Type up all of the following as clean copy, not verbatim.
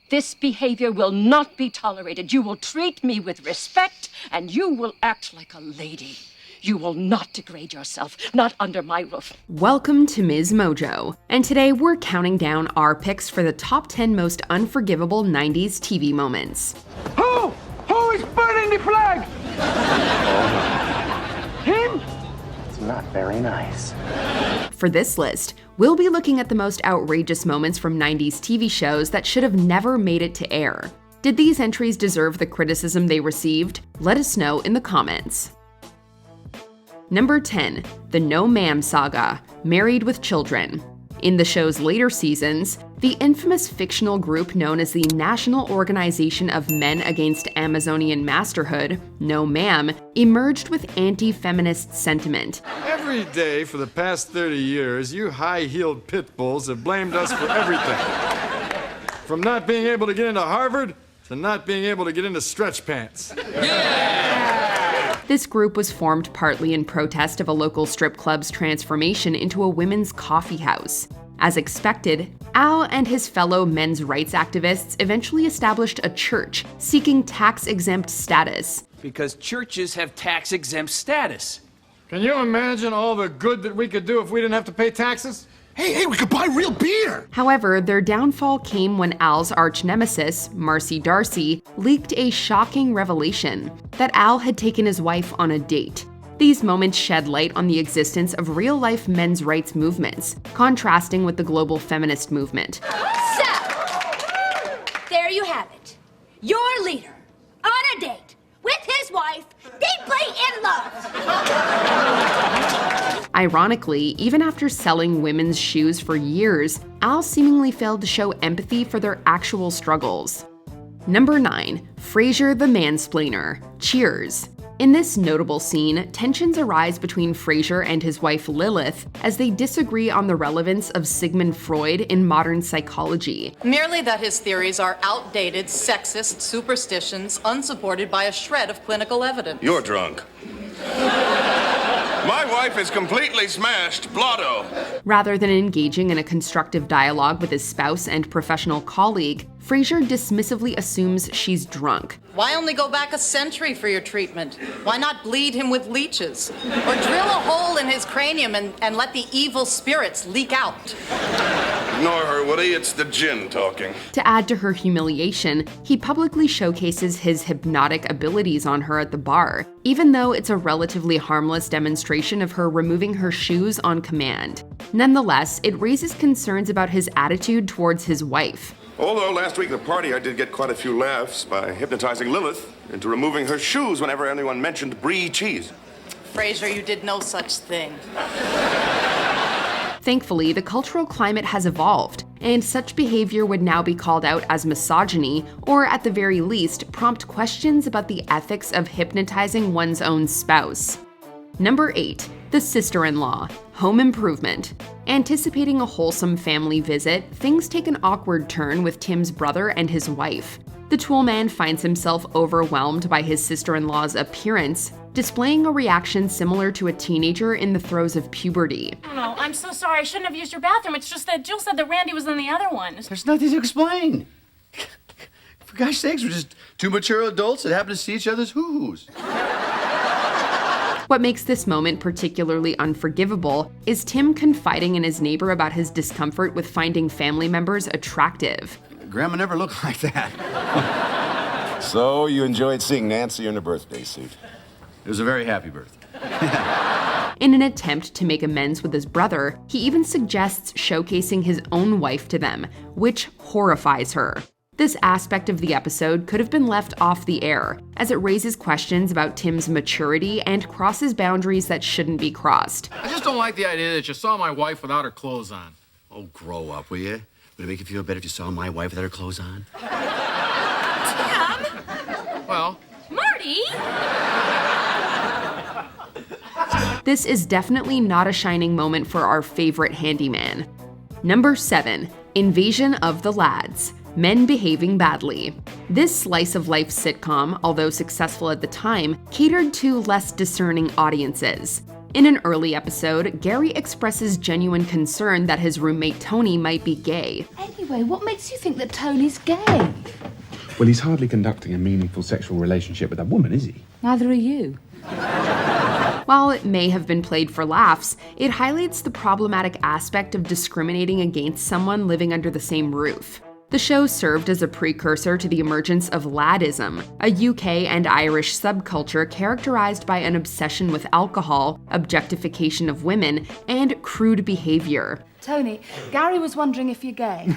This behavior will not be tolerated. You will treat me with respect, and you will act like a lady. You will not degrade yourself, not under my roof. Welcome to MsMojo, and today we're counting down our picks for the top 10 most unforgivable 90s TV moments. Who is burning the flag? Him? It's not very nice. For this list, we'll be looking at the most outrageous moments from 90s TV shows that should have never made it to air. Did these entries deserve the criticism they received? Let us know in the comments. Number 10, the No Mam Saga, Married with Children. In the show's later seasons, the infamous fictional group known as the National Organization of Men Against Amazonian Masterhood, No Mam, emerged with anti-feminist sentiment. Every day for the past 30 years, you high-heeled pit bulls have blamed us for everything. From not being able to get into Harvard to not being able to get into stretch pants. This group was formed partly in protest of a local strip club's transformation into a women's coffee house. As expected, Al and his fellow men's rights activists eventually established a church seeking tax-exempt status. Because churches have tax-exempt status. Can you imagine all the good that we could do if we didn't have to pay taxes? Hey, we could buy real beer! However, their downfall came when Al's arch-nemesis, Marcy Darcy, leaked a shocking revelation that Al had taken his wife on a date. These moments shed light on the existence of real-life men's rights movements, contrasting with the global feminist movement. So, there you have it. Your leader, on a date, with his wife, deeply in love. Ironically, even after selling women's shoes for years, Al seemingly failed to show empathy for their actual struggles. Number 9, Frasier the Mansplainer, Cheers. In this notable scene, tensions arise between Frasier and his wife Lilith as they disagree on the relevance of Sigmund Freud in modern psychology. Merely that his theories are outdated, sexist superstitions unsupported by a shred of clinical evidence. You're drunk. My wife is completely smashed, blotto. Rather than engaging in a constructive dialogue with his spouse and professional colleague, Frasier dismissively assumes she's drunk. Why only go back a century for your treatment? Why not bleed him with leeches? Or drill a hole in his cranium and let the evil spirits leak out? Ignore her, Woody. It's the gin talking. To add to her humiliation, he publicly showcases his hypnotic abilities on her at the bar, even though it's a relatively harmless demonstration of her removing her shoes on command. Nonetheless, it raises concerns about his attitude towards his wife. Although last week at the party I did get quite a few laughs by hypnotizing Lilith into removing her shoes whenever anyone mentioned brie cheese. Frasier, you did no such thing. Thankfully, the cultural climate has evolved, and such behavior would now be called out as misogyny, or at the very least, prompt questions about the ethics of hypnotizing one's own spouse. Number 8, the sister-in-law, Home Improvement. Anticipating a wholesome family visit, things take an awkward turn with Tim's brother and his wife. The toolman finds himself overwhelmed by his sister-in-law's appearance, displaying a reaction similar to a teenager in the throes of puberty. Oh, I'm so sorry. I shouldn't have used your bathroom. It's just that Jill said that Randy was in the other one. There's nothing to explain. For gosh sakes, we're just two mature adults that happen to see each other's hoo-hoos. What makes this moment particularly unforgivable is Tim confiding in his neighbor about his discomfort with finding family members attractive. Grandma never looked like that. So you enjoyed seeing Nancy in her birthday suit? It was a very happy birthday. In an attempt to make amends with his brother, he even suggests showcasing his own wife to them, which horrifies her. This aspect of the episode could have been left off the air, as it raises questions about Tim's maturity and crosses boundaries that shouldn't be crossed. I just don't like the idea that you saw my wife without her clothes on. Oh, grow up, will you? Would it make you feel better if you saw my wife without her clothes on? Tim! Well... Marty! This is definitely not a shining moment for our favorite handyman. Number 7, Invasion of the Lads. Men Behaving Badly. This slice-of-life sitcom, although successful at the time, catered to less discerning audiences. In an early episode, Gary expresses genuine concern that his roommate Tony might be gay. Anyway, what makes you think that Tony's gay? Well, he's hardly conducting a meaningful sexual relationship with that woman, is he? Neither are you. While it may have been played for laughs, it highlights the problematic aspect of discriminating against someone living under the same roof. The show served as a precursor to the emergence of laddism, a UK and Irish subculture characterized by an obsession with alcohol, objectification of women, and crude behavior. Tony, Gary was wondering if you're gay.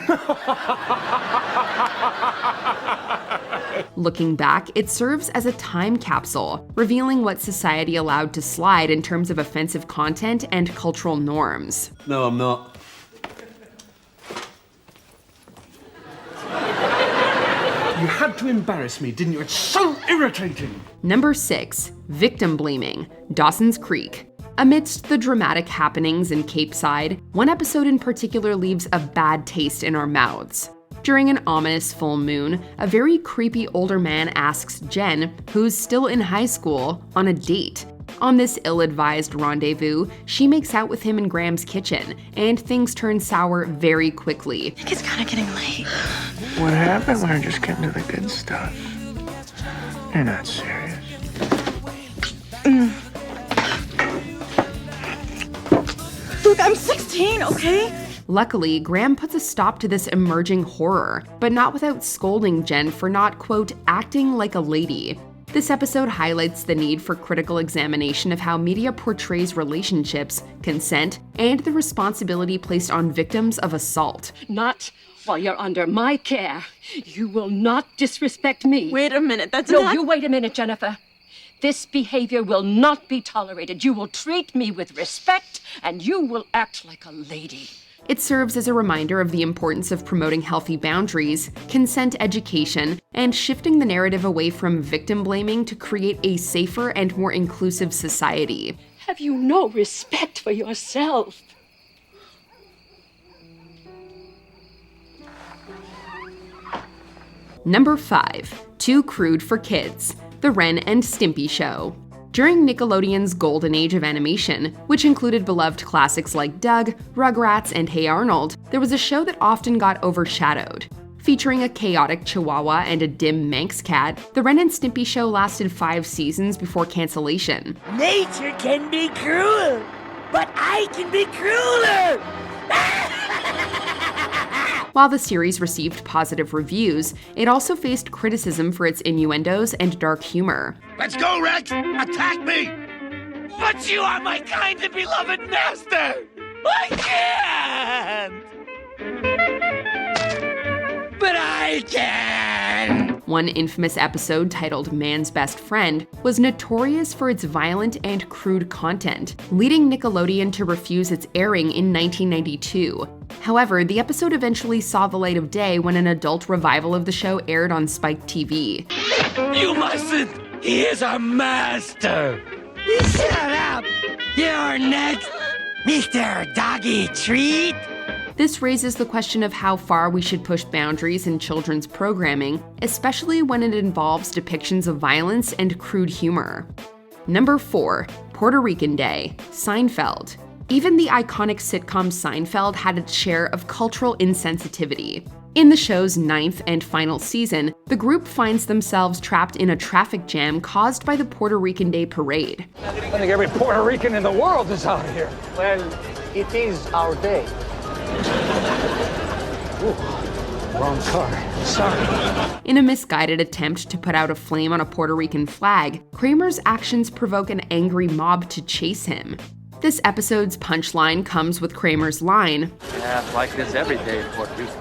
Looking back, it serves as a time capsule, revealing what society allowed to slide in terms of offensive content and cultural norms. No, I'm not. You had to embarrass me, didn't you? It's so irritating! Number 6. Victim blaming. Dawsons Creek. Amidst the dramatic happenings in Cape Side, one episode in particular leaves a bad taste in our mouths. During an ominous full moon, a very creepy older man asks Jen, who's still in high school, on a date. On this ill-advised rendezvous, she makes out with him in Graham's kitchen, and things turn sour very quickly. I think it's kind of getting late. What happened? We're just getting to the good stuff. You're not serious. Look, I'm 16, okay? Luckily, Graham puts a stop to this emerging horror, but not without scolding Jen for not, quote, acting like a lady. This episode highlights the need for critical examination of how media portrays relationships, consent, and the responsibility placed on victims of assault. Not while you're under my care. You will not disrespect me. Wait a minute, that's No, not... you wait a minute, Jennifer. This behavior will not be tolerated. You will treat me with respect, and you will act like a lady. It serves as a reminder of the importance of promoting healthy boundaries, consent education, and shifting the narrative away from victim blaming to create a safer and more inclusive society. Have you no respect for yourself? Number 5. Too Crude for Kids. The Ren and Stimpy Show. During Nickelodeon's golden age of animation, which included beloved classics like Doug, Rugrats, and Hey Arnold, there was a show that often got overshadowed. Featuring a chaotic Chihuahua and a dim Manx cat, the Ren and Stimpy Show lasted 5 seasons before cancellation. Nature can be cruel, but I can be crueler! While the series received positive reviews, it also faced criticism for its innuendos and dark humor. Let's go, Rex! Attack me! But you are my kind and beloved master! I can't! But I can! One infamous episode titled Man's Best Friend was notorious for its violent and crude content, leading Nickelodeon to refuse its airing in 1992. However, the episode eventually saw the light of day when an adult revival of the show aired on Spike TV. You mustn't! He is our master! Shut up! You're next, Mr. Doggy Treat! This raises the question of how far we should push boundaries in children's programming, especially when it involves depictions of violence and crude humor. Number 4. Puerto Rican Day. Seinfeld. Even the iconic sitcom Seinfeld had its share of cultural insensitivity. In the show's 9th and final season, the group finds themselves trapped in a traffic jam caused by the Puerto Rican Day parade. I think every Puerto Rican in the world is out here. Well, it is our day. Ooh, wrong car. Sorry. In a misguided attempt to put out a flame on a Puerto Rican flag, Kramer's actions provoke an angry mob to chase him. This episode's punchline comes with Kramer's line, "Yeah, it's like this every day in Puerto Rico."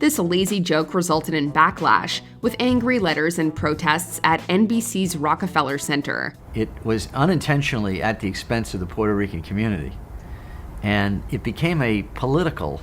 This lazy joke resulted in backlash, with angry letters and protests at NBC's Rockefeller Center. It was unintentionally at the expense of the Puerto Rican community, and it became a political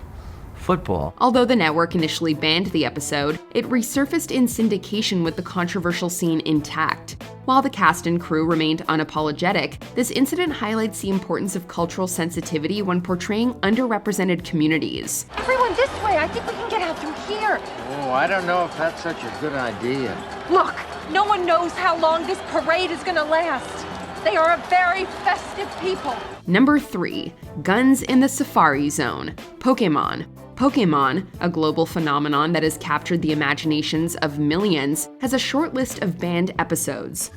football. Although the network initially banned the episode, it resurfaced in syndication with the controversial scene intact. While the cast and crew remained unapologetic, this incident highlights the importance of cultural sensitivity when portraying underrepresented communities. Everyone this way! I think we can get out through here! Oh, I don't know if that's such a good idea. Look! No one knows how long this parade is gonna last! They are a very festive people. Number 3. Guns in the Safari Zone. Pokémon. Pokémon, a global phenomenon that has captured the imaginations of millions, has a short list of banned episodes.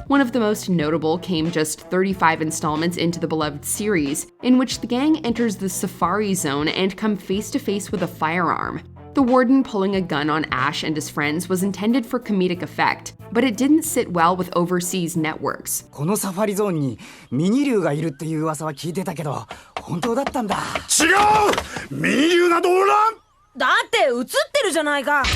One of the most notable came just 35 installments into the beloved series, in which the gang enters the Safari Zone and come face to face with a firearm. The warden pulling a gun on Ash and his friends was intended for comedic effect, but it didn't sit well with overseas networks. このサファリゾーンにミニ竜がいるっていう噂は聞いてたけど、本当だったんだ。違う！ミニ竜などおらん！だって映ってるじゃないか。わか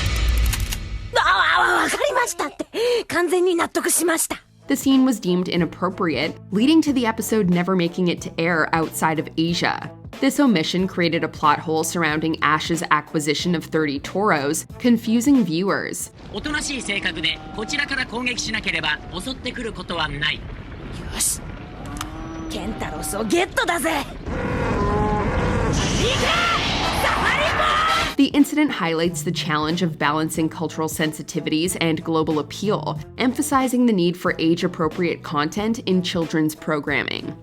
りましたって。完全に納得しました。 The scene was deemed inappropriate, leading to the episode never making it to air outside of Asia. This omission created a plot hole surrounding Ash's acquisition of 30 toros, confusing viewers. おとなしい性格でこちらから攻撃しなければ襲ってくることはない。よし。ケンタロスをゲットだぜ。 The incident highlights the challenge of balancing cultural sensitivities and global appeal, emphasizing the need for age-appropriate content in children's programming.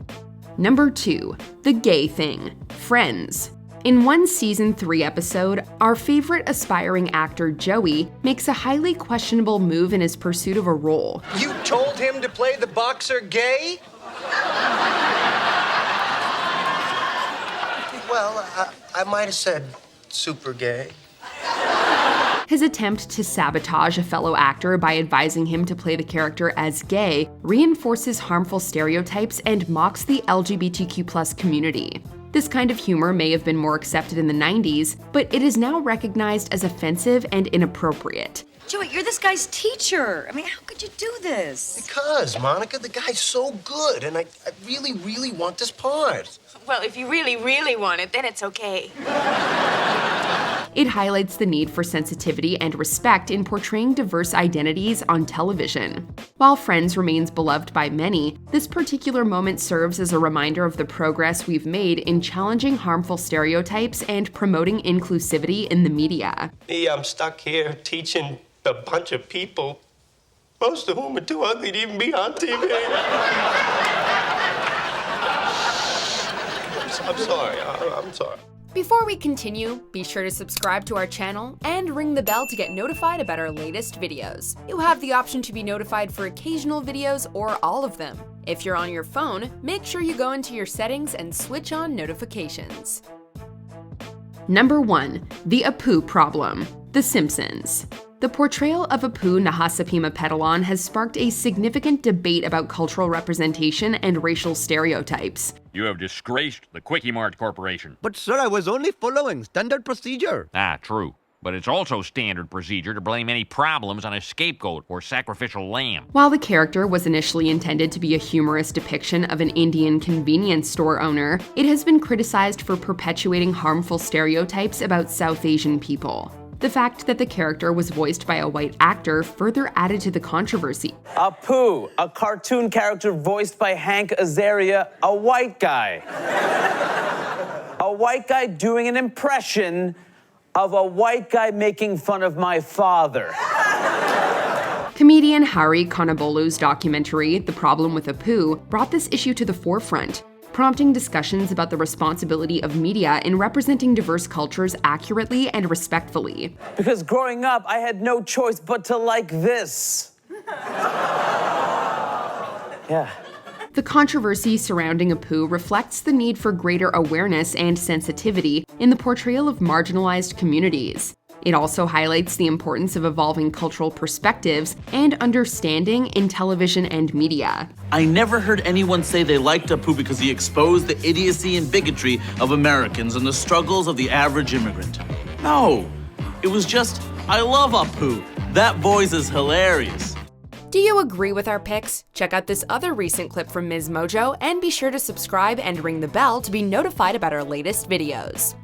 Number 2. The Gay Thing. Friends. In one Season 3 episode, our favorite aspiring actor Joey makes a highly questionable move in his pursuit of a role. You told him to play the boxer gay? Well, I might have said super gay. His attempt to sabotage a fellow actor by advising him to play the character as gay reinforces harmful stereotypes and mocks the LGBTQ+ community. This kind of humor may have been more accepted in the 90s, but it is now recognized as offensive and inappropriate. Joey, you're this guy's teacher. I mean, how could you do this? Because, Monica, the guy's so good, and I really, really want this part. Well, if you really, really want it, then it's okay. It highlights the need for sensitivity and respect in portraying diverse identities on television. While Friends remains beloved by many, this particular moment serves as a reminder of the progress we've made in challenging harmful stereotypes and promoting inclusivity in the media. I'm stuck here teaching a bunch of people, most of whom are too ugly to even be on TV. I'm sorry. I'm sorry. Before we continue, be sure to subscribe to our channel and ring the bell to get notified about our latest videos. You have the option to be notified for occasional videos or all of them. If you're on your phone, make sure you go into your settings and switch on notifications. Number 1. The Apu Problem. The Simpsons. The portrayal of Apu Nahasapima has sparked a significant debate about cultural representation and racial stereotypes. You have disgraced the Quickie Mart Corporation. But, sir, I was only following standard procedure. Ah, true. But it's also standard procedure to blame any problems on a scapegoat or sacrificial lamb. While the character was initially intended to be a humorous depiction of an Indian convenience store owner, it has been criticized for perpetuating harmful stereotypes about South Asian people. The fact that the character was voiced by a white actor further added to the controversy. Apu, a cartoon character voiced by Hank Azaria, a white guy. A white guy doing an impression of a white guy making fun of my father. Comedian Hari Konabolu's documentary, The Problem with Apu, brought this issue to the forefront, prompting discussions about the responsibility of media in representing diverse cultures accurately and respectfully. Because growing up, I had no choice but to like this. Yeah. The controversy surrounding Apu reflects the need for greater awareness and sensitivity in the portrayal of marginalized communities. It also highlights the importance of evolving cultural perspectives and understanding in television and media. I never heard anyone say they liked Apu because he exposed the idiocy and bigotry of Americans and the struggles of the average immigrant. No, it was just, I love Apu. That voice is hilarious. Do you agree with our picks? Check out this other recent clip from MsMojo and be sure to subscribe and ring the bell to be notified about our latest videos.